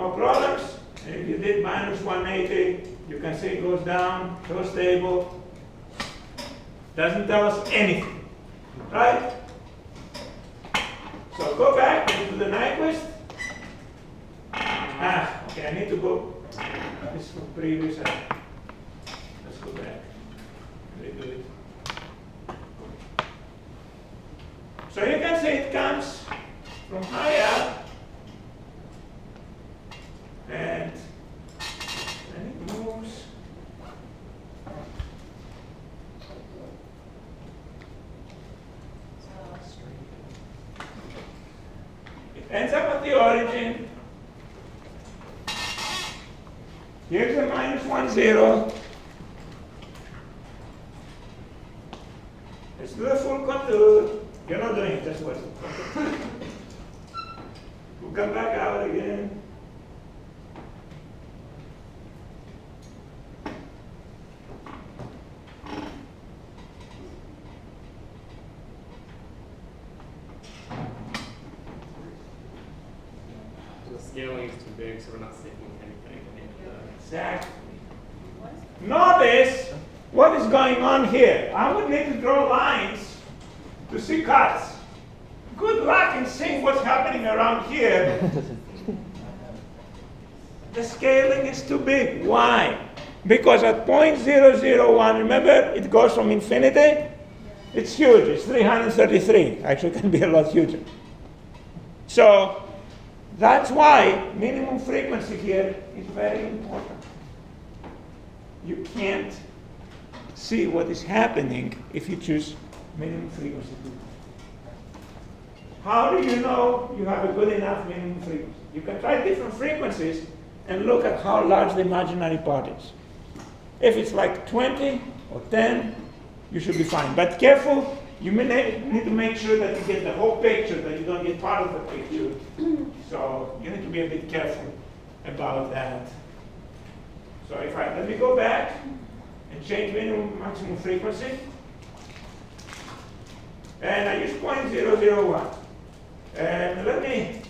No problems? And if you did minus 180, you can see it goes down, so stable. Doesn't tell us anything, right? So go back into the Nyquist. Okay, I need to go. This from previous. Let's go back. Redo it. So you can see it comes from high up, and then it moves. It ends up at the origin. Here's a minus 1, 0. Let's do the full contour. You're not doing it, just watch it. We'll come back out again. The scaling is too big, so we're not sticking anything. Exactly. Notice what is going on here. I would need to draw lines to see cuts. Good luck in seeing what's happening around here. The scaling is too big. Why? Because at 0.001, remember, it goes from infinity. It's huge. It's 333. Actually, it can be a lot huger. So that's why minimum frequency here is very important. You can't see what is happening if you choose minimum frequency. How do you know you have a good enough minimum frequency? You can try different frequencies and look at how large the imaginary part is. If it's like 20 or 10, you should be fine. But careful, you may need to make sure that you get the whole picture, that you don't get part of the picture. So you need to be a bit careful about that. So if let me go back and change minimum maximum frequency. And I use 0.001. And let me,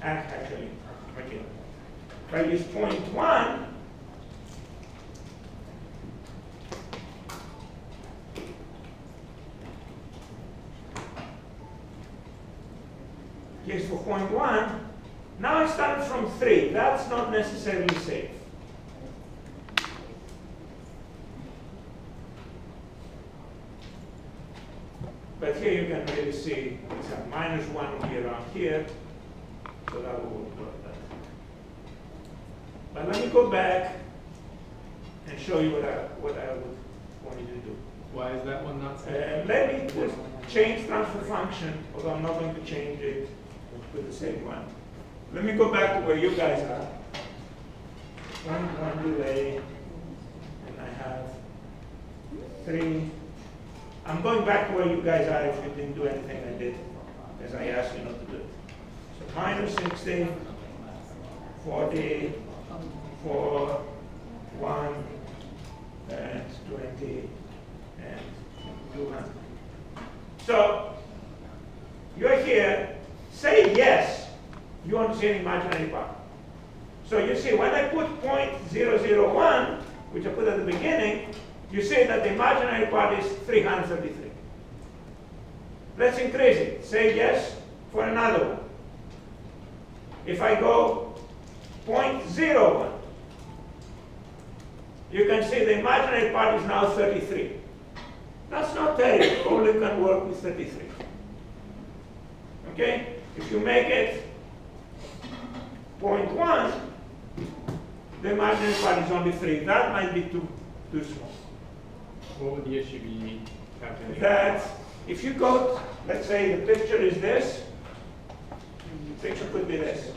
actually, okay. If I use 0.1, here's for 0.1. Now I start from 3. That's not necessarily safe. But here you can really see it's a minus 1 will be around here, so that will work better. But let me go back and show you what I would want you to do. Why is that one not safe? Let me just change transfer function, although I'm not going to change it with the same one. Let me go back to where you guys are. One delay, and I have 3. I'm going back to where you guys are if you didn't do anything I did, because I asked you not to do it. So minus 60, 40, 4, 1, and 20, and 200. So you're here. Say yes. You want to see an imaginary part. So you see, when I put 0.001, which I put at the beginning, you see that the imaginary part is 333. Let's increase it. Say yes for another one. If I go 0.01, you can see the imaginary part is now 33. That's not terrible. Only can work with 33. Okay? If you make it 0.1, the imaginary part is only 3. That might be too small. What would the issue be calculating? That if you go, let's say the picture is this, the picture could be this.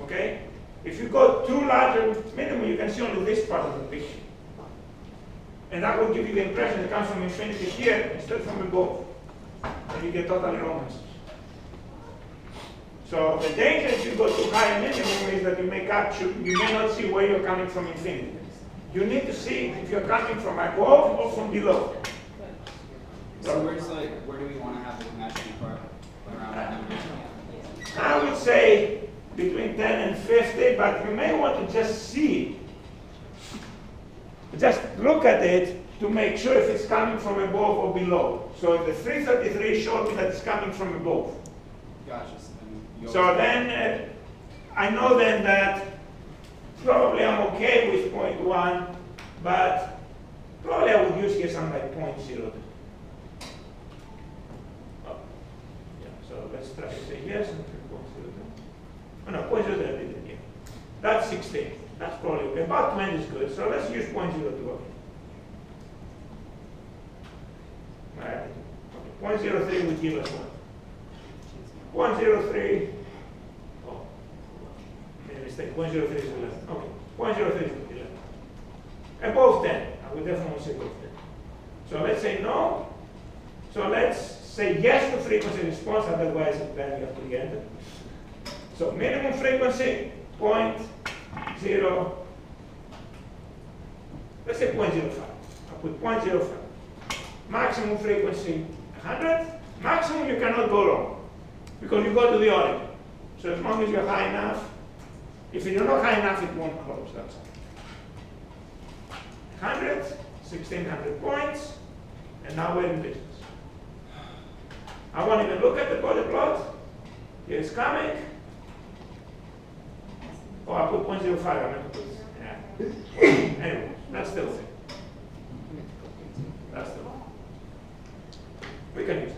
Okay? If you go too large a minimum, you can see only this part of the picture. And that will give you the impression it comes from infinity here instead from above. And you get totally wrong message. So the danger if you go too high a minimum is that you may not see where you're coming from infinity. You need to see if you're coming from above or from below. So where do we want to have the imaginary part around that number? I would say between 10 and 50, but you may want to just see it. Just look at it to make sure if it's coming from above or below. So if the 333 showed me that it's coming from above. Gotcha. So then I know then that probably I'm okay with 0.1, but probably I would use here something like 0.02. Oh, yeah, so let's try to say yes and 0.02. Oh no, 0.02 I didn't here. That's 16. That's probably okay. About 20 is good, so let's use 0.02. Okay. All right. Okay. 0.03 would give us what? 0.03. Oh, made a mistake. 0.03 is 11. Okay. 0.03 is 11. Above 10. I would definitely say above 10. So let's say no. So let's say yes to frequency response, otherwise then you have to re-enter. So minimum frequency, 0.0. Let's say 0.05. I'll put 0.05. Maximum frequency, 100. Maximum you cannot go wrong, because you go to the origin. So as long as you're high enough, if you're not high enough, it won't close, that's all. 100, 1600 points, and now we're in business. I won't even look at the body plot. Here's coming. Oh, I put 0.05, I meant to put, yeah. Anyway, that's still it. That's still it. We can use it.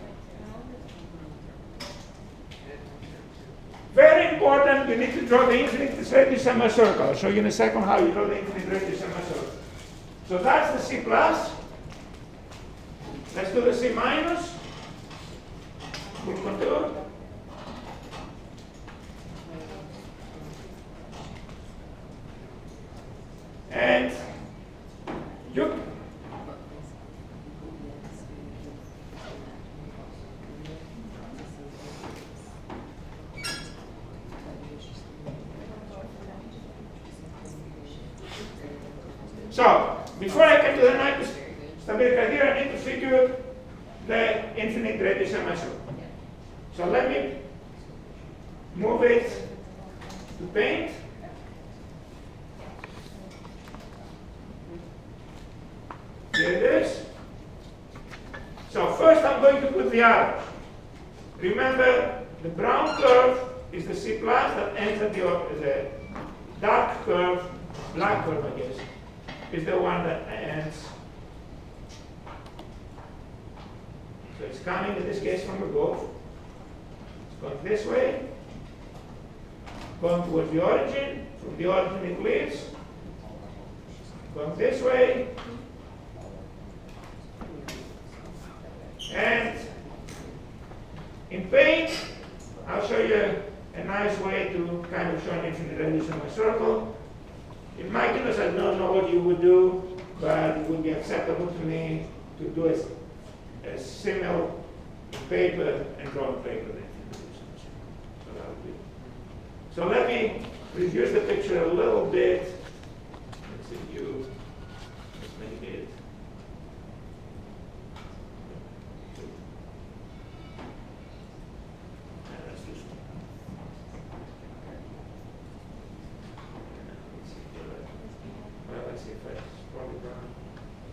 Very important, you need to draw the infinite radius semicircle. I'll show you in a second how you draw the infinite radius semicircle. So that's the C plus. Let's do the C minus. Full contour. And you so before I come to the next stability criteria, I need to figure the infinite radius semicircle. So let me move it to paint. Here it is. So first I'm going to put the arrows. Remember, the brown curve is the C plus that ends at the dark curve, black curve I guess, is the one that ends. So it's coming in this case from above. It's going this way, going towards the origin. From the origin it leaves, going this way. And in paint, I'll show you a nice way to kind of show an infinite radius in my circle. In my case, I don't know what you would do, but it would be acceptable to me to do a similar paper and draw the paper. So that would be. So let me reduce the picture a little bit. Let's see, let's make it.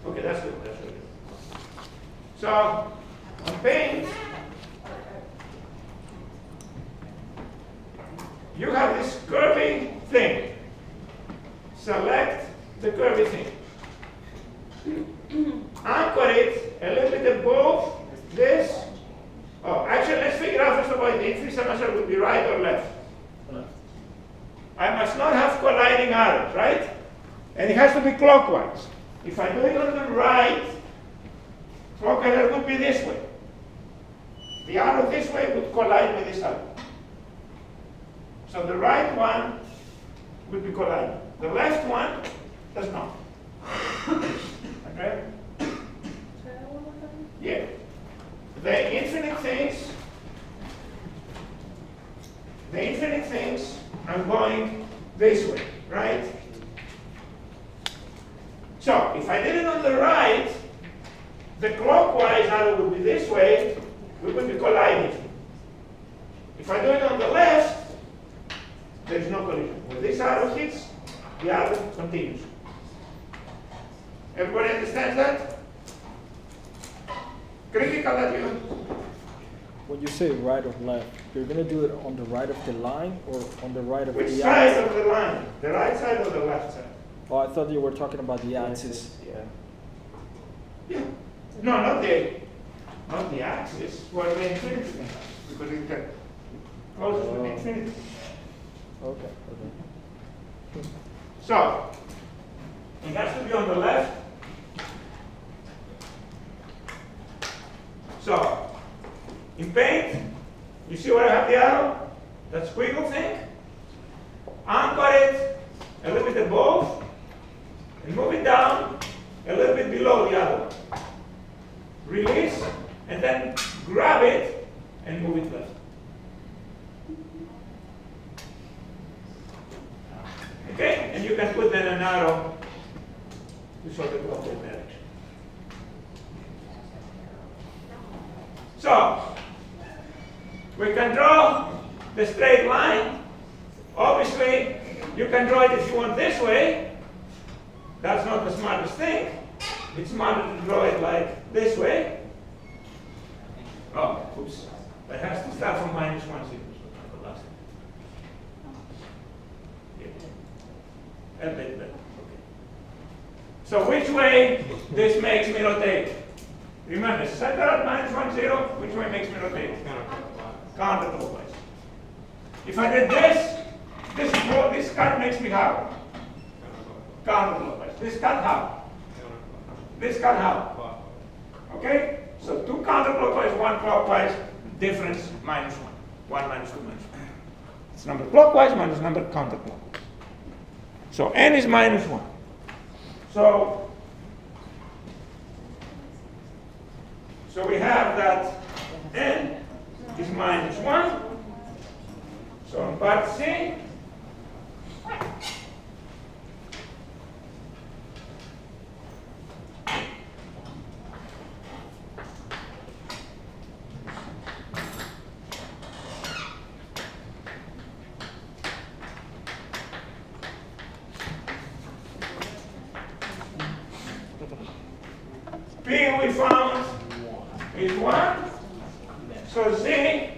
Okay, that's good. That's good. So on paint, you have this curvy thing. Select the curvy thing. Anchor it a little bit above this. Oh, actually, let's figure out first of all the infinite semicircle would be right or left. I must not have colliding arrows, right? And it has to be clockwise. If I do it on the right, clockwise it would be this way. The arrow this way would collide with this arrow. So the right one would be colliding. The left one does not. Okay? Yeah. The infinite things are going this way, right? So if I did it on the right, the clockwise arrow would be this way, we would be colliding. If I do it on the left, there is no collision. When this arrow hits, the other continues. Everybody understands that? Critical that you. When you say right or left, you're going to do it on the right of the line or on the right of Which the side axis? of the line? The right side or the left side? Oh, I thought you were talking about the axis. Yeah. No, not the axis. Well, the infinity thing, because it can closes with the infinity. Okay. So, it has to be on the left. So, in Paint, you see where I have the arrow? That squiggle thing? Anchor it a little bit above, and move it down a little bit below the other one. Release, and then grab it and move it left. Okay? And you can put then an arrow to show the opposite direction. So, we can draw the straight line. Obviously, you can draw it if you want this way. That's not the smartest thing. It's smarter to draw it like this way. Oh, oops. It has to start from -1, 0. So the last thing. Yeah. A bit better. Okay. So which way this makes me rotate? Remember, center at -1, 0. Which way makes me rotate? Counterclockwise. If I did this cut makes me how? Counterclockwise. This cut how? This cut how? Okay? So 2 counterclockwise, 1 clockwise, difference -1. 1 minus 2 minus 1. It's number clockwise minus number counterclockwise. So n is -1. So we have that n is -1. So in part C, P we found is 1. So Z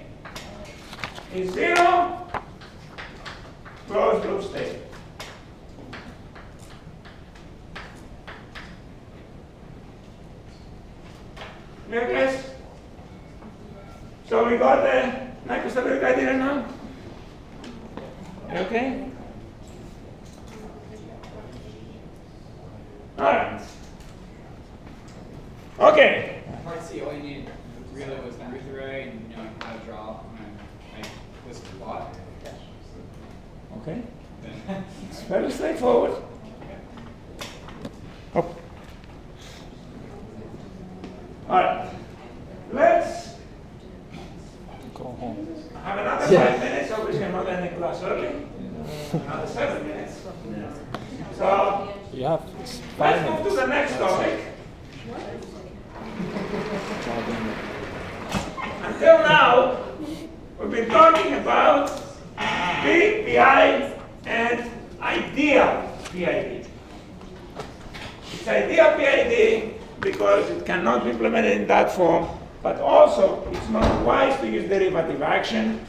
is 0. Closed loop state. Yes? So we got the microstability criteria now? Okay? All right. Okay. Part C, all you needed really was the Ruth array and knowing how to draw a list of plot. Okay. It's very straightforward. Oh. All right. Let's Go home. have another 5 minutes. Obviously, I'm not ending class early. Another 7 minutes. So You have let's 5 move to minutes. the next topic. Until now, we've been talking about PI, and ideal PID. It's ideal PID because it cannot be implemented in that form, but also it's not wise to use derivative action.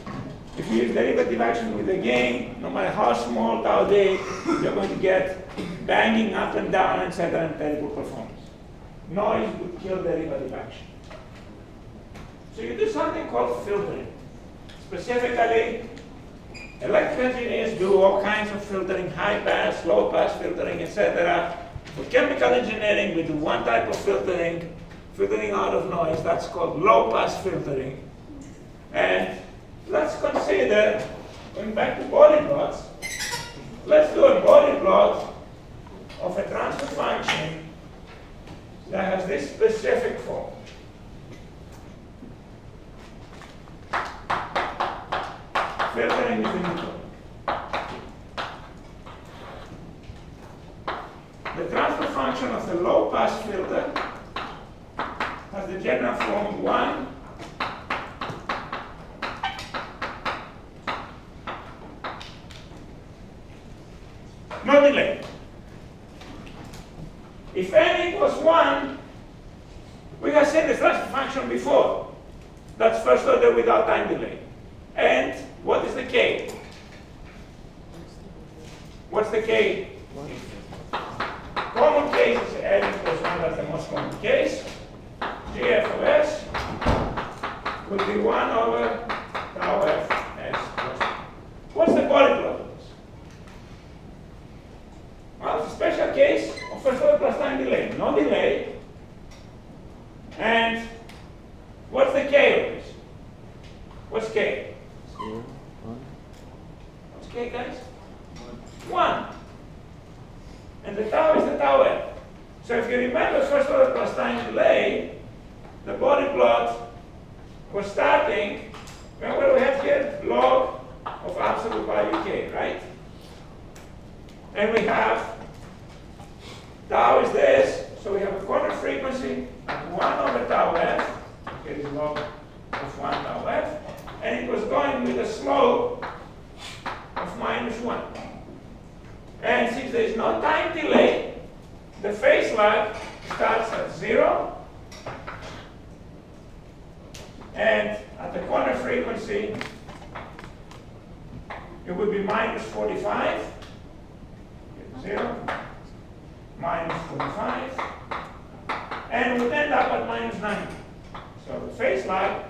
If you use derivative action with the game, no matter how small tau d, you're going to get banging up and down, etc., and terrible performance. Noise would kill derivative action. So you do something called filtering. Specifically, electrical engineers do all kinds of filtering, high pass, low pass filtering, etc. For chemical engineering, we do one type of filtering, filtering out of noise. That's called low pass filtering. And let's consider, going back to body plots, let's do a body plot of a transfer function that has this specific form. Filtering is the new topic. The transfer function of the low pass filter has the general form 1 - no delay. If n equals 1, we have seen the transfer function before. That's first order without time delay. And what is the k? What's the k? Common case is n equals 1, that's the most common case. Gf of s would be 1 over tau f s plus 1. What's the polyplot of this? Well, it's a special case of first order plus time delay. No delay. And what's the k of this? What's k? 0, 1. What's k, guys? 1. And the tau is the tau f. So if you remember first order plus time delay, the body plot was starting, remember what we had here? Log of absolute value k, right? And we have tau is this, so we have a corner frequency of 1 over tau f, it is log of 1 tau f, and it was going with a slope of -1. And since there is no time delay, the phase lag starts at 0, and at the corner frequency, it would be -45, 0, -45, and would end up at -90. So the phase lag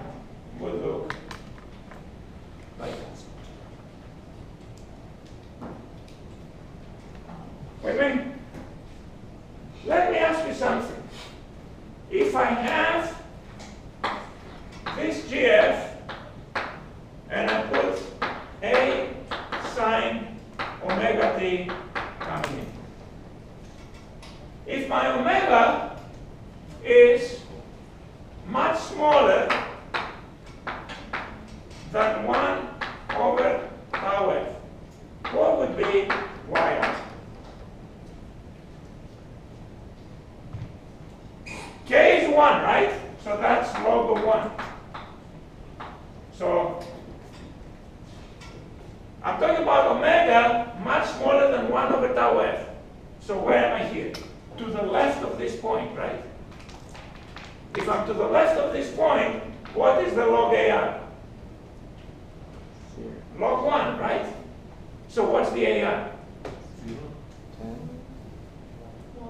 would look like this. Wait a minute. Let me ask you something. If I have this GF and I put A sine omega t coming in, if my omega is much smaller than 1 over tau f, what would be y out? K is 1, right? So that's log of 1. So I'm talking about omega much smaller than 1 over tau f. So where am I here? To the left of this point, right? If I'm to the left of this point, what is the log AR? Log 1, right? So what's the AR? 10.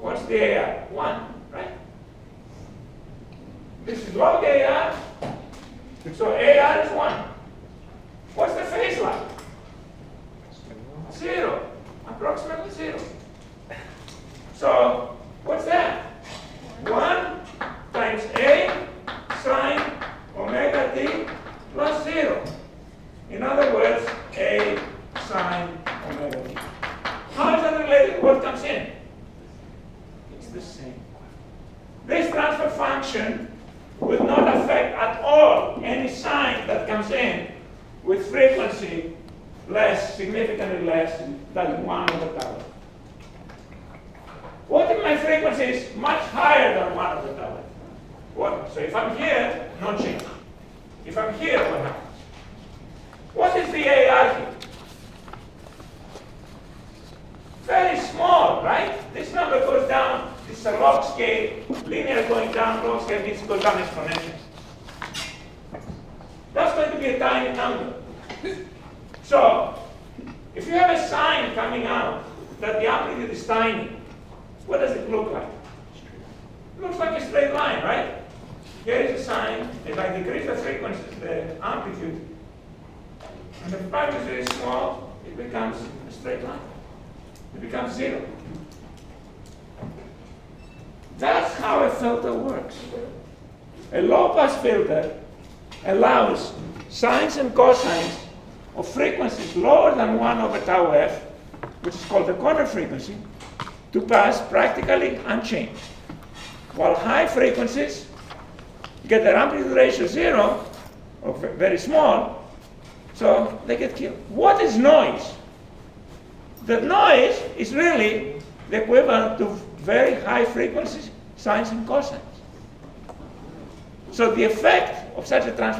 What's the AR? 1, right? This is log AR. So AR is 1. What's the phase lag? 0. Approximately 0. So what's that? 1 times A sine omega t plus 0. In other words, A sine omega t. How is that related to what comes in? It's the same. This transfer function would not affect at all any sign that comes in with frequency less, significantly less than 1 over tau. What if my frequency is much higher than 1 over tau? What? So if I'm here, no change. If I'm here, what happens? What is the AR here? Very small, right? This number goes down. This is a log scale, linear going down, log scale means it goes down exponentially. That's going to be a tiny number. So, if you have a sine coming out that the amplitude is tiny, what does it look like? It looks like a straight line, right? Here is a sine. If I decrease the frequency, the amplitude, and the frequency is small, it becomes a straight line. It becomes 0. That's how a filter works. A low-pass filter allows sines and cosines of frequencies lower than 1 over tau f, which is called the corner frequency, to pass practically unchanged. While high frequencies get their amplitude ratio 0, or very small, so they get killed. What is noise? The noise is really the equivalent to very high frequencies, sines and cosines. So the effect of such a transfer